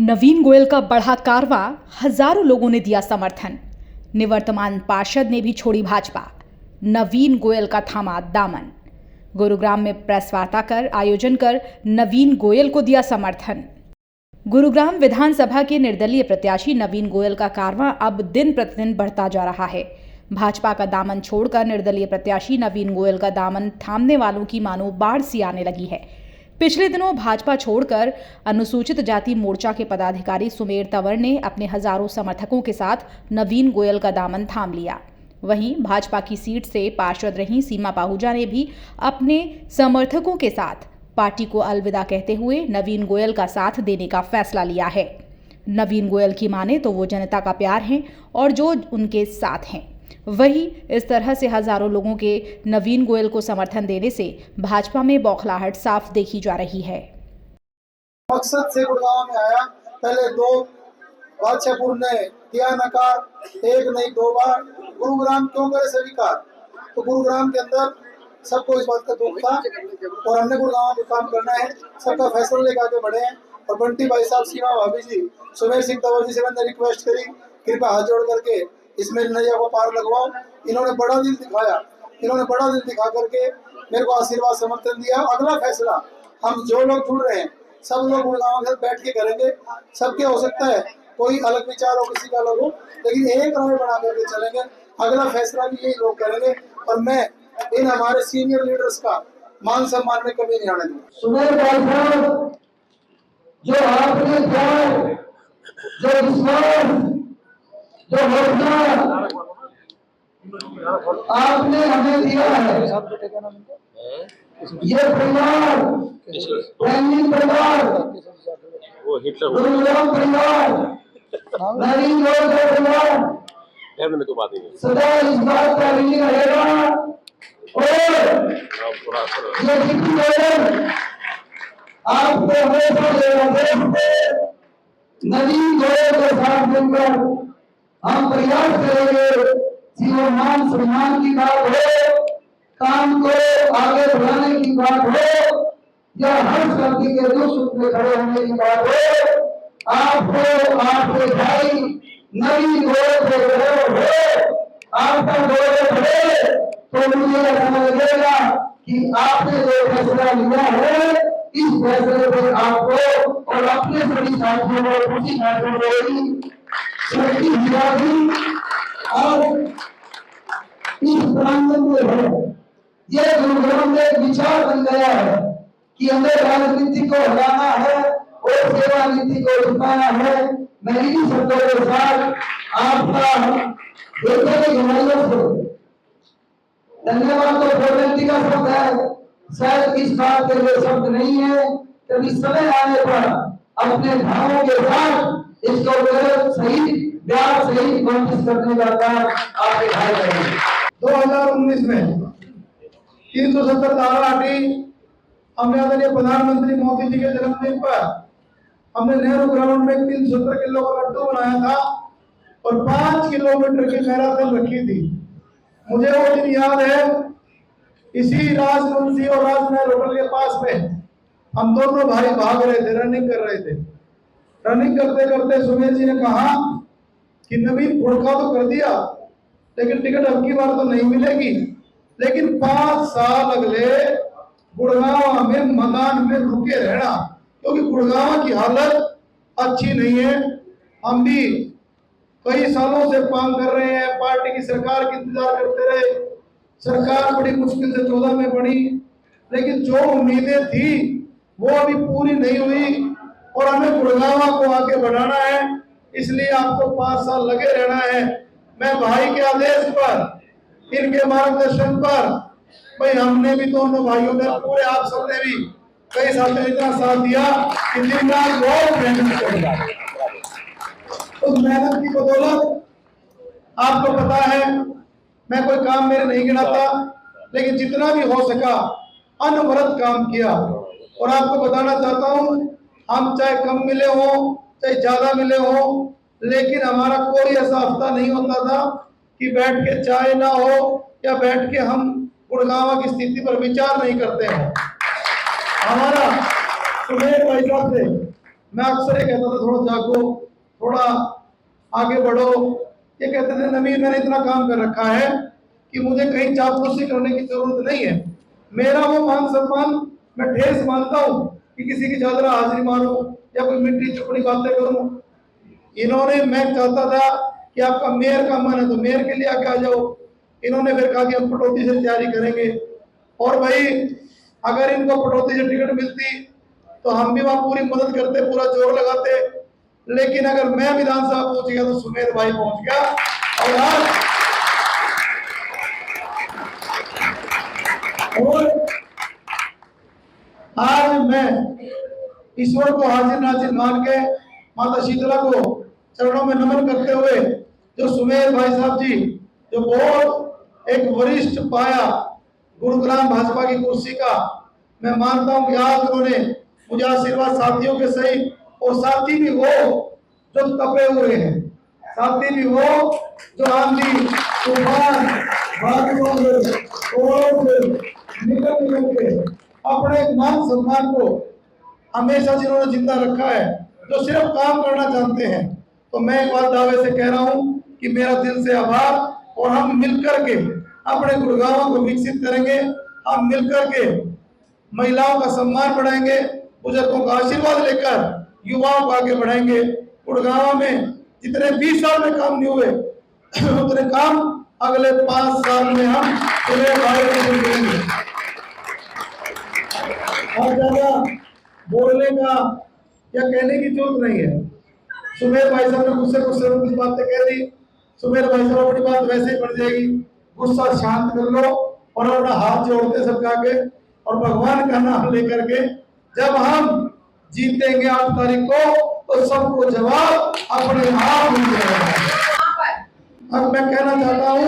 नवीन गोयल का बढ़ा कारवां, हजारों लोगों ने दिया समर्थन। निवर्तमान पार्षद ने भी छोड़ी भाजपा, नवीन गोयल का थामा दामन। गुरुग्राम में प्रेस वार्ता कर आयोजन कर नवीन गोयल को दिया समर्थन। गुरुग्राम विधानसभा के निर्दलीय प्रत्याशी नवीन गोयल का कारवां अब दिन प्रतिदिन बढ़ता जा रहा है। भाजपा का दामन छोड़कर निर्दलीय प्रत्याशी नवीन गोयल का दामन थामने वालों की मानो बाढ़ सी आने लगी है। पिछले दिनों भाजपा छोड़कर अनुसूचित जाति मोर्चा के पदाधिकारी सुमेर तंवर ने अपने हजारों समर्थकों के साथ नवीन गोयल का दामन थाम लिया। वहीं भाजपा की सीट से पार्षद रही सीमा पाहूजा ने भी अपने समर्थकों के साथ पार्टी को अलविदा कहते हुए नवीन गोयल का साथ देने का फैसला लिया है। नवीन गोयल की माने तो वो जनता का प्यार हैं और जो उनके साथ हैं। वहीं इस तरह से हजारों लोगों के नवीन गोयल को समर्थन देने से भाजपा में बौखलाहट साफ देखी जा रही है। मकसद से गुड़गांव में आया, पहले 2 बादशाहपुर ने किया नकार, 1 नहीं 2 बार। गुरुग्राम क्यों करे स्वीकार? तो गुरुग्राम के अंदर सबको इस बात का दुख था और हमने गुरुग्राम में काम करना है, सबका फैसला लेकर आगे बढ़े हैं। और बंटी भाई साहब, सीमा भाभी जी, सुमेर सिंह तंवर जी से मैंने रिक्वेस्ट करी, कृपया हाथ जोड़ करके इसमें नैया को पार लगवाओ। इन्होंने बड़ा दिल दिखाया, इन्होंने बड़ा दिल दिखा करके मेरे को आशीर्वाद समर्थन दिया। अगला फैसला हम जो लोग जुड़ रहे हैं सब लोग गुड़गांव के साथ बैठ के करेंगे। सबके हो सकता है कोई अलग विचार हो, किसी का अलग हो, लेकिन एक राय बना करके चलेंगे। अगला फैसला भी यही लोग करेंगे और मैं इन हमारे सीनियर लीडर्स का मान सम्मान में कमी नहीं आने दूंगा। सुमेर भाई साहब, जो आपने प्यार, जो विश्वास, जो भरोसा आपने हमें दिया है, ये परिवार, ट्रेनिंग परिवार, गुरुग्राम परिवार, नवीन गोयल का परिवार सदा इस बात का ऋणी रहेगा और ये जितनी गोयल आपको हमेशा नवीन गोयल के साथ मिलकर हम प्रयास करेंगे। जीवन मान सम्मान की बात हो, काम को आगे बढ़ाने की बात हो, या हर व्यक्ति के दुख सुख में खड़े होने की बात हो, आपको आपके भाई नवीन गोयल से जरूर हो। आपका गोयल बढ़े तो मुझे ऐसा लगेगा कि आपने जो फैसला लिया है, इस फैसले पर आपको और अपने सभी साथियों को खुशी महसूस होगी। और इस प्रांगण में है, ये गुरुग्राम में एक विचार बन गया है कि हमें राजनीति को हटाना है और सेवा नीति को उठाना है। मैं इन्हीं शब्दों के साथ आपका धन्यवाद तो फॉर्मेलिटी का शब्द है, शायद इस बात के लिए शब्द नहीं है। कभी समय आने पर अपने भावों के साथ इसको सही प्यार सही कोशिश करने का काम आपके भाई करेंगे। 2019 में 370 धारा हटी। हमने आदरणीय प्रधानमंत्री मोदी जी के जन्मदिन पर हमने नेहरू ग्राउंड में 370 किलो का लड्डू बनाया था और 5 किलोमीटर की मैराथन रखी थी। मुझे वो दिन याद है, इसी राजवंशी और राजमहल होटल के पास में हम दोनों भाई भाग रहे थे, रनिंग कर रहे थे। रनिंग करते करते सुमेर जी ने कहा कि नवीन फुड़का तो कर दिया, लेकिन टिकट अब की बार तो नहीं मिलेगी, लेकिन 5 साल अगले गुड़गांव में मकान में रुके रहना, क्योंकि गुड़गांव की हालत अच्छी नहीं है। हम भी कई सालों से काम कर रहे हैं, पार्टी की सरकार की इंतजार करते रहे। सरकार बड़ी मुश्किल से 14 में बनी, लेकिन जो उम्मीदें थी वो अभी पूरी नहीं हुई और हमें गुड़गांव को आगे बढ़ाना है। इसलिए आपको 5 साल लगे रहना है। मैं भाई के आदेश पर, इनके मार्गदर्शन पर, भाई हमने भी दोनों भाइयों ने पूरे आप सबने भी कई साल में इतना साथ दिया कि दिन रात बहुत मेहनत करेगा। उस मेहनत की बदौलत आपको पता है, मैं कोई काम मेरे नहीं गिनाता, लेकिन जितना भी हो सका अनवरत काम किया। और आपको बताना चाहता हूँ, हम चाहे कम मिले हो चाहे ज्यादा मिले हो, लेकिन हमारा कोई ऐसा हफ्ता नहीं होता था कि बैठ के चाय ना हो या बैठ के हम गुड़गांव की स्थिति पर विचार नहीं करते हैं। हमारा सुमेर भाई साहब से मैं अक्सर ये कहता था थोड़ा जागो, थोड़ा आगे बढ़ो। ये कहते थे नवीन मैंने इतना काम कर रखा है कि मुझे कहीं चापलूसी करने की जरूरत नहीं है। मेरा वो मान सम्मान मैं ठेस मानता हूँ कि किसी की चादर हाजिरी मारूं या कोई मिट्टी चुपड़ी बातें करूं। इन्होंने, मैं चाहता था कि आपका मेयर का मन है तो मेयर के लिए आके आ जाओ। इन्होंने फिर कहा कि हम पटौती से तैयारी करेंगे। और भाई अगर इनको पटौती से टिकट मिलती तो हम भी वहां पूरी मदद करते, पूरा जोर लगाते। लेकिन अगर मैं विधानसभा पहुंच गया तो सुमेर भाई पहुंच गया। और आज मैं ईश्वर को हाजिर नाजिर मान के माता शीतला को चरणों में नमन करते हुए, जो सुमेर भाई साहब जी जो बहुत एक वरिष्ठ पाया गुरुग्राम भाजपा की कुर्सी का, मैं मानता हूं कि आज उन्होंने मुझे आशीर्वाद साथियों के सही, और साथी भी वो जो तपे हुए हैं, साथी भी वो जो आंधी तूफान बादलों से निकल के अपने मान सम्मान को हमेशा जिन्होंने जिंदा रखा है, जो सिर्फ काम करना चाहते हैं। तो मैं एक बात दावे से कह रहा हूं कि मेरा दिल से आभार, और हम मिलकर के अपने गुड़गांव को विकसित करेंगे। हम मिलकर के महिलाओं का सम्मान बढ़ाएंगे, बुजुर्गों का आशीर्वाद लेकर युवाओं को आगे बढ़ाएंगे। गुड़गांव में जितने 20 साल में काम नहीं हुए उतने काम अगले 5 साल में हम करेंगे। और ज्यादा बोलने का या कहने की जरूरत नहीं है। सुमेर भाई साहब ने गुस्से में कुछ बातें कह दी। सुमेर भाई साहब अपनी बात वैसे ही बढ़ जाएगी। गुस्सा शांत कर लो और अपना हाथ जोड़ते सबके आगे और भगवान का नाम लेकर के जब हम जीतेंगे 8 तारीख को, तो सबको जवाब अपने आप मिल जाएगा। अब मैं कहना चाहता हूँ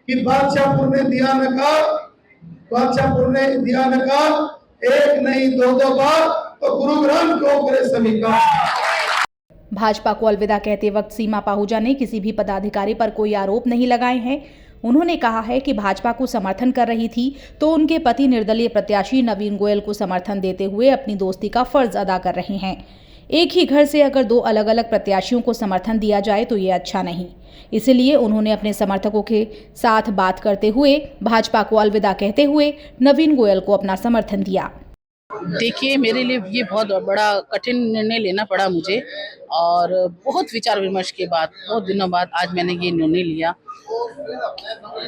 कि बादशाहपुर ने दिया नकार, एक नहीं 2 बार, तो गुरुग्राम को करे सभी का। भाजपा को अलविदा कहते वक्त सीमा पाहूजा ने किसी भी पदाधिकारी पर कोई आरोप नहीं लगाए हैं। उन्होंने कहा है कि भाजपा को समर्थन कर रही थी तो उनके पति निर्दलीय प्रत्याशी नवीन गोयल को समर्थन देते हुए अपनी दोस्ती का फर्ज अदा कर रहे हैं। एक ही घर से अगर 2 अलग अलग प्रत्याशियों को समर्थन दिया जाए तो ये अच्छा नहीं। इसलिए उन्होंने अपने समर्थकों के साथ बात करते हुए भाजपा को अलविदा कहते हुए नवीन गोयल को अपना समर्थन दिया। देखिए, मेरे लिए ये बहुत बड़ा कठिन निर्णय लेना पड़ा मुझे, और बहुत विचार विमर्श के बाद, बहुत दिनों बाद आज मैंने ये निर्णय लिया।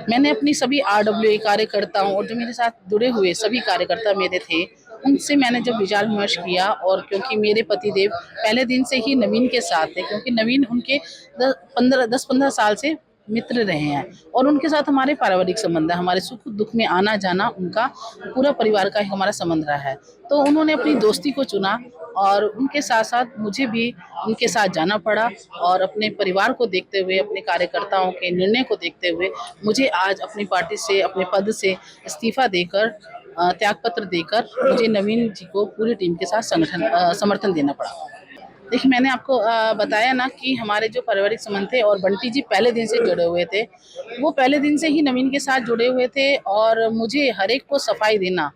मैंने अपनी सभी RWA कार्यकर्ताओं और जो मेरे साथ जुड़े हुए सभी कार्यकर्ता मेरे थे, उनसे मैंने जब विचार विमर्श किया, और क्योंकि मेरे पतिदेव पहले दिन से ही नवीन के साथ थे, क्योंकि नवीन उनके 10-15 साल से मित्र रहे हैं और उनके साथ हमारे पारिवारिक संबंध है, हमारे सुख दुख में आना जाना उनका पूरा परिवार का हमारा संबंध रहा है। तो उन्होंने अपनी दोस्ती को चुना और उनके साथ साथ मुझे भी उनके साथ जाना पड़ा, और अपने परिवार को देखते हुए, अपने कार्यकर्ताओं के निर्णय को देखते हुए मुझे आज अपनी पार्टी से, अपने पद से इस्तीफा देकर, त्यागपत्र देकर मुझे नवीन जी को पूरी टीम के साथ समर्थन देना पड़ा। देखिए, मैंने आपको बताया ना कि हमारे जो पारिवारिक संबंध थे, और बंटी जी पहले दिन से जुड़े हुए थे, वो पहले दिन से ही नवीन के साथ जुड़े हुए थे, और मुझे हर एक को सफाई देना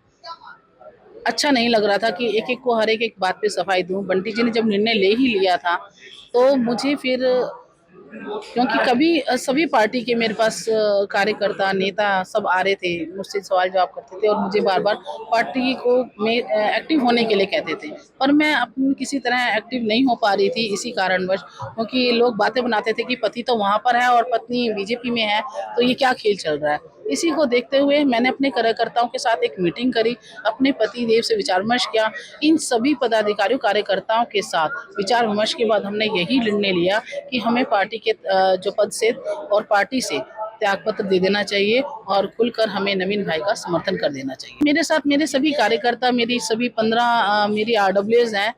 अच्छा नहीं लग रहा था कि एक एक को हर एक बात पे सफाई दूं। बंटी जी ने जब निर्णय ले ही लिया था तो मुझे फिर, क्योंकि कभी सभी पार्टी के मेरे पास कार्यकर्ता नेता सब आ रहे थे, मुझसे सवाल जवाब करते थे और मुझे बार बार पार्टी को में एक्टिव होने के लिए कहते थे, पर मैं अपनी किसी तरह एक्टिव नहीं हो पा रही थी इसी कारणवश, क्योंकि लोग बातें बनाते थे कि पति तो वहाँ पर है और पत्नी बीजेपी में है, तो ये क्या खेल चल रहा है। इसी को देखते हुए मैंने अपने कार्यकर्ताओं के साथ एक मीटिंग करी, अपने पति देव से विचार विमर्श किया। इन सभी पदाधिकारियों कार्यकर्ताओं के साथ विचार विमर्श के बाद हमने यही निर्णय लिया कि हमें पार्टी के जो पद से और पार्टी से त्यागपत्र दे देना चाहिए और खुलकर हमें नवीन भाई का समर्थन कर देना चाहिए। मेरे साथ मेरे सभी कार्यकर्ता, मेरी सभी 15 मेरी RWAs हैं,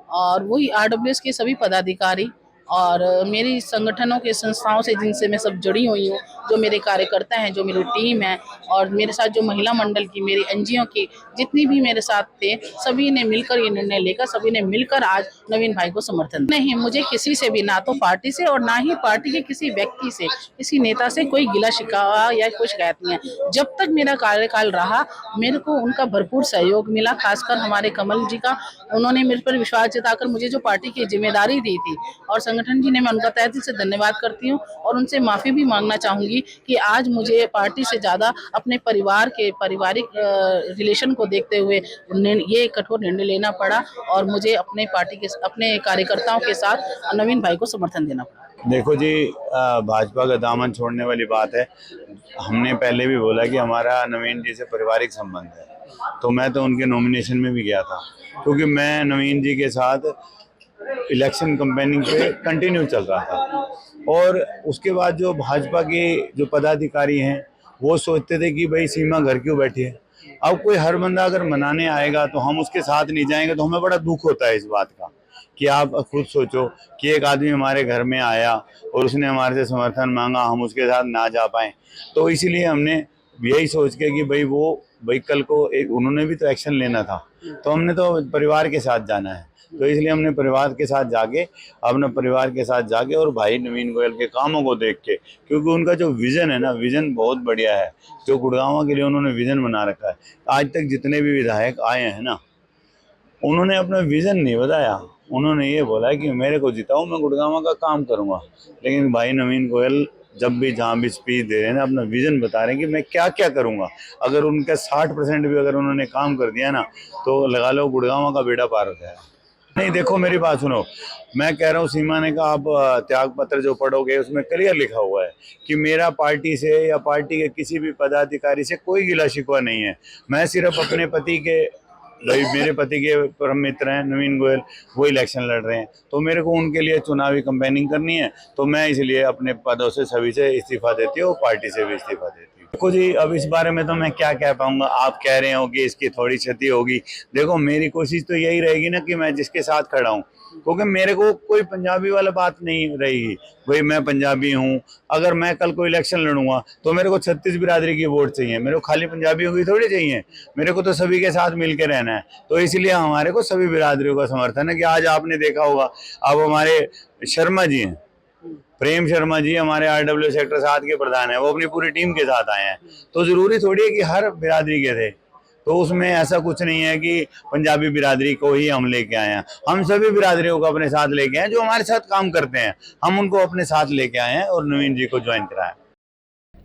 और वही RWAs के सभी पदाधिकारी और मेरी संगठनों के संस्थाओं से जिनसे मैं सब जुड़ी हुई हूँ, जो मेरे कार्यकर्ता हैं, जो मेरी टीम है, और मेरे साथ जो महिला मंडल की, मेरी एनजीओ की जितनी भी मेरे साथ थे, सभी ने मिलकर ये निर्णय लेकर, सभी ने मिलकर आज नवीन भाई को समर्थन दिया। नहीं, मुझे किसी से भी, ना तो पार्टी से और ना ही पार्टी के किसी व्यक्ति से, किसी नेता से कोई गिला शिकवा या कोई शिकायत नहीं है। जब तक मेरा कार्यकाल रहा, मेरे को उनका भरपूर सहयोग मिला, खासकर हमारे कमल जी का। उन्होंने मेरे पर विश्वास जताकर मुझे जो पार्टी की जिम्मेदारी दी थी, और संगठन जी ने, मैं उनका तहे दिल से धन्यवाद करती हूँ और उनसे माफ़ी भी मांगना चाहूँगी कि आज मुझे पार्टी से ज़्यादा अपने परिवार के पारिवारिक रिलेशन को देखते हुए ये कठोर निर्णय लेना पड़ा और मुझे अपने पार्टी के, अपने कार्यकर्ताओं के साथ नवीन भाई को समर्थन देना पड़ा। देखो जी, भाजपा का दामन छोड़ने वाली बात है। हमने पहले भी बोला कि हमारा नवीन जी से पारिवारिक संबंध है, तो मैं तो उनके नॉमिनेशन में भी गया था, क्योंकि मैं नवीन जी के साथ इलेक्शन कैंपेनिंग पे कंटिन्यू चल रहा था। और उसके बाद जो भाजपा के जो पदाधिकारी हैं वो सोचते थे कि भाई सीमा घर क्यों बैठी है। अब कोई हर बंदा अगर मनाने आएगा तो हम उसके साथ नहीं जाएंगे, तो हमें बड़ा दुख होता है इस बात का कि आप खुद सोचो कि एक आदमी हमारे घर में आया और उसने हमारे से समर्थन मांगा, हम उसके साथ ना जा पाएँ। तो इसीलिए हमने यही सोच के कि भाई कल को एक उन्होंने भी तो एक्शन लेना था, तो हमने तो परिवार के साथ जाना है, तो इसलिए हमने परिवार के साथ जाके, अपना परिवार के साथ जाके और भाई नवीन गोयल के कामों को देख के, क्योंकि उनका जो विज़न है ना, विज़न बहुत बढ़िया है। जो गुड़गांव के लिए उन्होंने विज़न बना रखा है। आज तक जितने भी विधायक आए हैं ना, उन्होंने अपना विज़न नहीं बताया, उन्होंने ये बोला कि मेरे को जिताओ, मैं गुड़गांव का काम करूँगा। लेकिन भाई नवीन गोयल जब भी जहाँ भी स्पीच दे रहे हैं ना, अपना विज़न बता रहे हैं कि मैं क्या क्या करूँगा। अगर उनका 60% भी अगर उन्होंने काम कर दिया ना, तो लगा लो गुड़गांव का बेड़ा पार हो जाएगा। नहीं, देखो मेरी बात सुनो, मैं कह रहा हूँ, सीमा ने कहा आप त्याग पत्र जो पढ़ोगे उसमें क्लियर लिखा हुआ है कि मेरा पार्टी से या पार्टी के किसी भी पदाधिकारी से कोई गिला शिकवा नहीं है। मैं सिर्फ अपने पति के, भाई मेरे पति के परम मित्र हैं नवीन गोयल, वो इलेक्शन लड़ रहे हैं, तो मेरे को उनके लिए चुनावी कैंपेनिंग करनी है, तो मैं इसलिए अपने पदों से सभी से इस्तीफा देती हूँ, पार्टी से भी इस्तीफा देती हूँ। देखो जी, अब इस बारे में तो मैं क्या कह पाऊंगा। आप कह रहे हो कि इसकी थोड़ी क्षति होगी। देखो मेरी कोशिश तो यही रहेगी ना कि मैं जिसके साथ खड़ा हूँ, क्योंकि मेरे को कोई पंजाबी वाला बात नहीं रहेगी। भाई मैं पंजाबी हूँ, अगर मैं कल को इलेक्शन लड़ूंगा तो मेरे को 36 बिरादरी की वोट चाहिए, मेरे को खाली पंजाबियों की थोड़ी चाहिए, मेरे को तो सभी के साथ मिल के रहना है। तो इसलिए हमारे को सभी बिरादरियों का समर्थन है। कि आज आपने देखा होगा, अब हमारे शर्मा जी हैं, प्रेम शर्मा जी हमारे RW सेक्टर 7 के प्रधान हैं, वो अपनी पूरी टीम के साथ आए हैं। तो जरूरी थोड़ी है कि हर बिरादरी के थे, तो उसमें ऐसा कुछ नहीं है कि पंजाबी बिरादरी को ही हम लेके आए हैं। हम सभी बिरादरियों को अपने साथ लेके आए, जो हमारे साथ काम करते हैं हम उनको अपने साथ लेके आए हैं और नवीन जी को ज्वाइन कराया।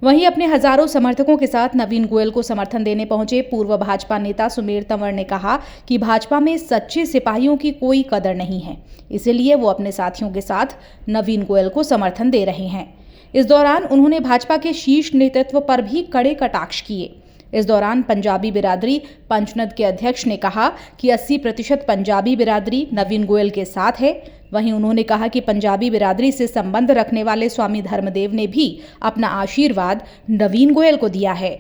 वहीं अपने हजारों समर्थकों के साथ नवीन गोयल को समर्थन देने पहुंचे पूर्व भाजपा नेता सुमेर तंवर ने कहा कि भाजपा में सच्चे सिपाहियों की कोई कदर नहीं है, इसीलिए वो अपने साथियों के साथ नवीन गोयल को समर्थन दे रहे हैं। इस दौरान उन्होंने भाजपा के शीर्ष नेतृत्व पर भी कड़े कटाक्ष किए। इस दौरान पंजाबी बिरादरी पंचनद के अध्यक्ष ने कहा कि 80% पंजाबी बिरादरी नवीन गोयल के साथ है। वहीं उन्होंने कहा कि पंजाबी बिरादरी से संबंध रखने वाले स्वामी धर्मदेव ने भी अपना आशीर्वाद नवीन गोयल को दिया है।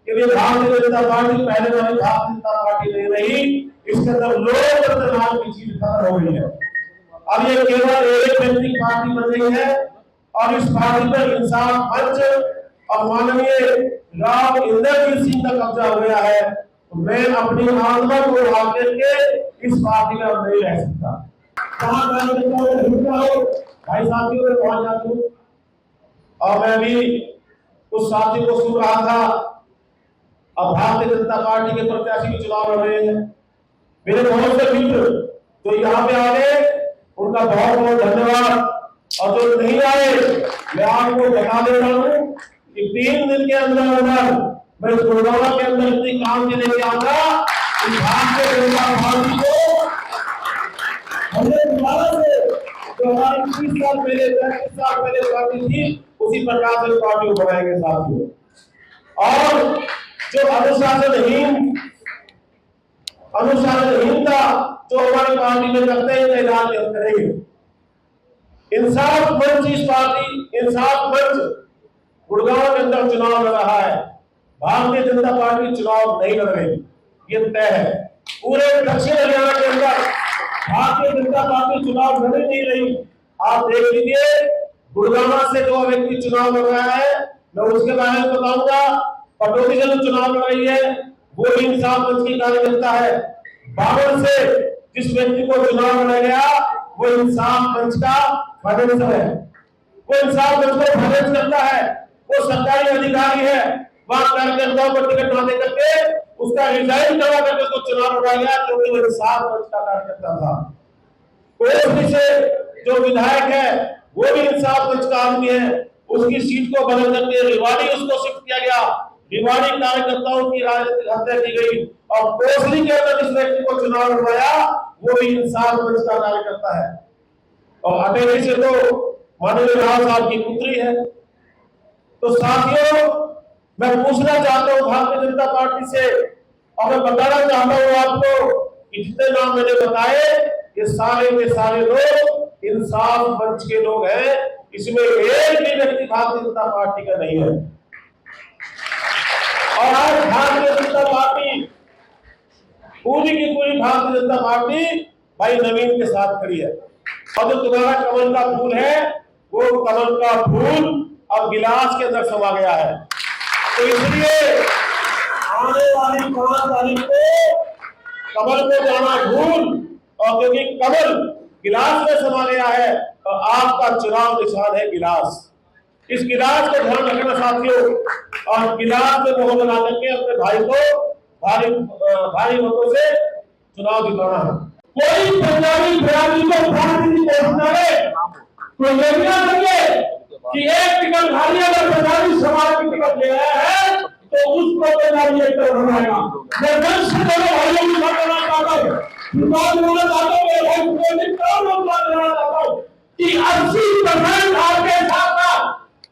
भारतीय जनता पार्टी पहले वाली भारतीय जनता पार्टी नहीं रही, इसके अंदर लोकतंत्र नाम की चीज खत्म हो गई है। अब ये केवल एक व्यक्ति पार्टी बन गई है और इस पार्टी पर इंसाफ मंच और माननीय राव इंद्रजीत सिंह का कब्जा हो गया है। तो मैं अपनी आत्मा को उड़ा करके इस पार्टी में नहीं रह सकता। भाई साथियों में पहुंच जाता हूँ और मैं भी उस साथी को सुन रहा था। अब भारतीय जनता पार्टी के प्रत्याशी भी चुनाव लड़ रहे हैं। मेरे बहुत से मित्र जो यहाँ पे आ गए उनका बहुत बहुत धन्यवाद, और जो नहीं आए मैं आपको बता दे रहा हूँ कि 3 दिन के अंदर मैं गुड़गांव के अंदर इतनी काम के लेके आऊंगा कि भारतीय जनता पार्टी को हमने दोबारा से जो हमारी 30 साल पहले 35 साल पहले पार्टी थी उसी प्रकार से पार्टी को बनाएंगे साथियों। और जो अनुशासनहीनता जो हमारी पार्टी में करते हैं ऐलान करेंगे। इंसाफ मंच इस पार्टी इंसाफ मंच गुड़गांव के अंदर चुनाव लड़ रहा है। भारतीय जनता पार्टी चुनाव नहीं लड़ रही, ये तय है। पूरे दक्षिण हरियाणा के अंदर भारतीय जनता पार्टी चुनाव लड़ नहीं रही। आप देख लीजिए, गुड़गांव से जो व्यक्ति चुनाव लड़ रहा है, मैं उसके बारे में बताऊंगा। पटौदी से जो चुनाव लड़ रही है, वो भी इंसाफ मंच की कार्यकर्ता है। बाबर से जिस व्यक्ति को चुनाव लड़ा गया, वो इंसाफ मंच का सदस्य है। वो इंसाफ मंच को फाइनेंस करता है, वो सरकारी अधिकारी है। वहां कार्यकर्ताओं को टिकट ना दे करके उसका रिजाइन करवा करके उसको चुनाव लड़ा गया, क्योंकि वो इंसाफ मंच का कार्यकर्ता था। कोसली से जो विधायक है, वो भी इंसाफ मंच का आदमी है। उसकी सीट को बदल करके रिवाड़ी उसको शिफ्ट किया गया। रिवाड़ी कार्यकर्ताओं की राजनीतिक हत्या की गई। और कोसली के अंदर जिस व्यक्ति को चुनाव लड़वाया, वो भी इंसाफ मंच का कार्यकर्ता है। और अटेरी से तो माननीय राव साहब की पुत्री है। तो साथियों, मैं पूछना चाहता हूं भारतीय जनता पार्टी से, और मैं बताना चाहता हूं आपको कि जितने नाम मैंने बताए, ये सारे के सारे लोग इंसाफ मंच के लोग हैं। इसमें एक भी व्यक्ति भारतीय जनता पार्टी का नहीं है। और आज भारतीय जनता पार्टी, पूरी की पूरी भारतीय जनता पार्टी भाई नवीन के साथ खड़ी है। और जो तुम्हारा कमल का फूल है, वो कमल का फूल अब गिलास के अंदर समा गया है। तो इसलिए आने वाली 5 तारीख को कमल को जाना भूल, और क्योंकि कमल गिलास में समा गया है, तो आपका चुनाव निशान है गिलास। इस गिलास को ध्यान रखना साथियों, और गिलास में मोहर लगा करके अपने भाई को भारी मतों से चुनाव जिताना है। कोई पंजाबी बिरादरी को फांसी की घोषणा करे, कोई योजना करिए कि एक टिकट खाली अगर पंजाबी समाज की टिकट ले आया है, तो उसको पंजाबी एक्टर बनाएगा। मैं जन से दोनों भाइयों की बात करना चाहता हूँ, बात बोलना चाहता हूँ, मेरे भाई को नहीं करना चाहता हूँ कि 80% आपके साथ साथ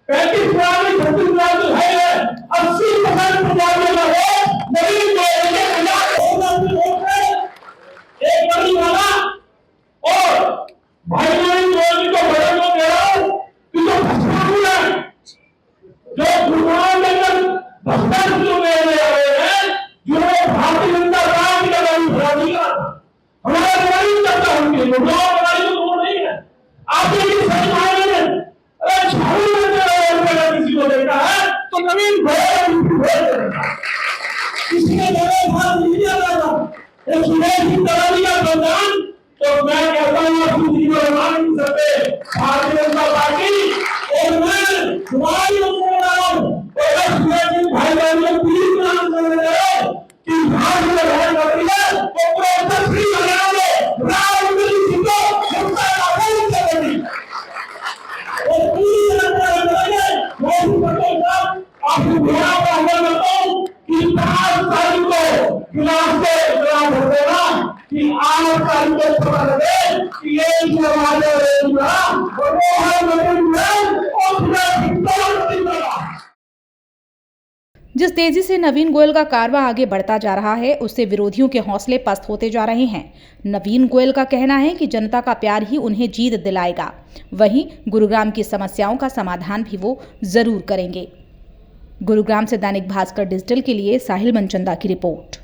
35-40 है, 80% पंजाबी में है। नवीन को एक बड़ी वाला और भाई जी को बड़े को कह रहा हूं कि जो भ्रष्टाचार है, जो गुरुग्राम के अंदर भ्रष्टाचार जो ले रहे हैं, जो भारतीय जनता पार्टी का विरोधी का हमारा विरोधी करता है, उनके गुरुग्राम वाली तो वो नहीं है। आप ये सच मायने में अरे झाड़ू में किसी को देखा है तो नवीन इसलिए मेरे भारत मीडिया का एक सुरेश दलालिया प्रधान, तो मैं कहता हूँ भारतीय जनता पार्टी और मैं तुम्हारी भाई बहनों प्लीज नाम कर रहे हो कि भारत में भाई कर रही है तो प्रोसेस भी बनाओगे राजनीति सीखो जनता का बहुत जरूरी और प्लीज आपको भेड़ा का अमल करता हूँ कि 5 तारीख को गिलास से इतना होते ना कि 8 तारीख को पता लगे कि ये समाज रहेगा और वो है नवीन और जिस तेजी से नवीन गोयल का कारवां आगे बढ़ता जा रहा है, उससे विरोधियों के हौसले पस्त होते जा रहे हैं। नवीन गोयल का कहना है कि जनता का प्यार ही उन्हें जीत दिलाएगा। वहीं गुरुग्राम की समस्याओं का समाधान भी वो जरूर करेंगे। गुरुग्राम से दैनिक भास्कर डिजिटल के लिए साहिल मनचंदा की रिपोर्ट।